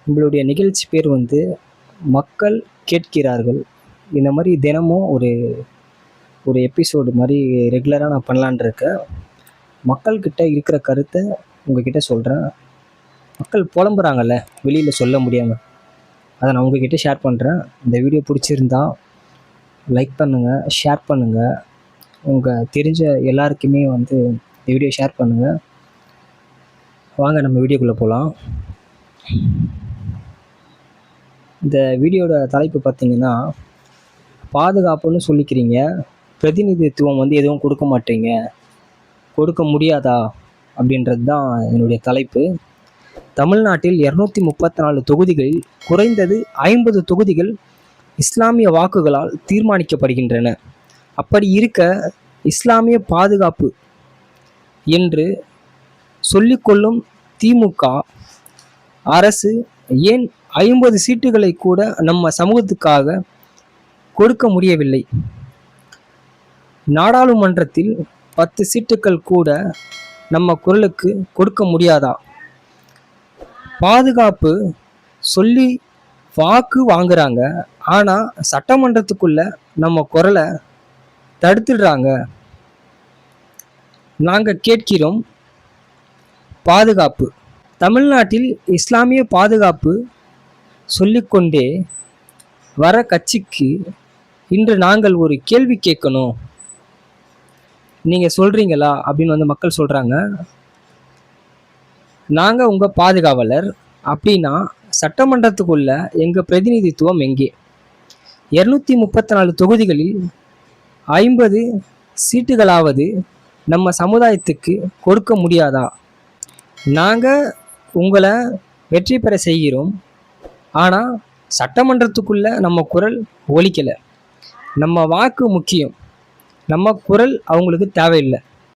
உங்களுடைய நிகழ்ச்சி பேர் வந்து மக்கள் கேட்கிறார்கள். இந்த மாதிரி தினமும் ஒரு ஒரு எபிசோடு மாதிரி ரெகுலராக நான் பண்ணலான்னு இருக்கேன். மக்கள்கிட்ட இருக்கிற கருத்தை உங்ககிட்ட சொல்கிறேன். மக்கள் புலம்புறாங்கல்ல வெளியில் சொல்ல முடியாமல், அதை நான் உங்ககிட்ட ஷேர் பண்ணுறேன். இந்த வீடியோ பிடிச்சிருந்தா லைக் பண்ணுங்கள், ஷேர் பண்ணுங்கள். உங்கள் தெரிஞ்ச எல்லாருக்குமே வந்து இந்த வீடியோ ஷேர் பண்ணுங்கள். வாங்க நம்ம வீடியோக்குள்ளே போகலாம். இந்த வீடியோட தலைப்பு பார்த்திங்கன்னா, பாதுகாப்புன்னு சொல்லிக்கிறீங்க, பிரதிநிதித்துவம் வந்து எதுவும் கொடுக்க மாட்டீங்க, கொடுக்க முடியாதா அப்படின்றது தான் என்னுடைய தலைப்பு. தமிழ்நாட்டில் 234 தொகுதிகளில் குறைந்தது 50 தொகுதிகள் இஸ்லாமிய வாக்குகளால் தீர்மானிக்கப்படுகின்றன. அப்படி இருக்க இஸ்லாமிய பாதுகாப்பு என்று சொல்லிக்கொள்ளும் திமுக அரசு ஏன் 50 சீட்டுகளை கூட நம்ம சமூகத்துக்காக கொடுக்க முடியவில்லை? நாடாளுமன்றத்தில் 10 சீட்டுகள் கூட நம்ம குரலுக்கு கொடுக்க முடியாதா? பாதுகாப்பு சொல்லி வாக்கு வாங்குறாங்க, ஆனால் சட்டமன்றத்துக்குள்ள நம்ம குரலை தடுத்துடுறாங்க. நாங்கள் கேட்கிறோம் பாதுகாப்பு. தமிழ்நாட்டில் இஸ்லாமிய பாதுகாப்பு சொல்லிக்கொண்டே வர கட்சிக்கு இன்று நாங்கள் ஒரு கேள்வி கேட்கணும், நீங்கள் சொல்கிறீங்களா அப்படின்னு வந்து மக்கள் சொல்கிறாங்க. நாங்கள் உங்கள் பாதுகாவலர் அப்படின்னா சட்டமன்றத்துக்குள்ள எங்கள் பிரதிநிதித்துவம் எங்கே? 234 தொகுதிகளில் 50 சீட்டுகளாவது நம்ம சமுதாயத்துக்கு கொடுக்க முடியாதா? நாங்கள் உங்களை வெற்றி பெற செய்கிறோம், ஆனால் சட்டமன்றத்துக்குள்ள நம்ம குரல் ஒலிக்கலை. நம்ம வாக்கு முக்கியம், நம்ம குரல் அவங்களுக்கு தேவையில்லை.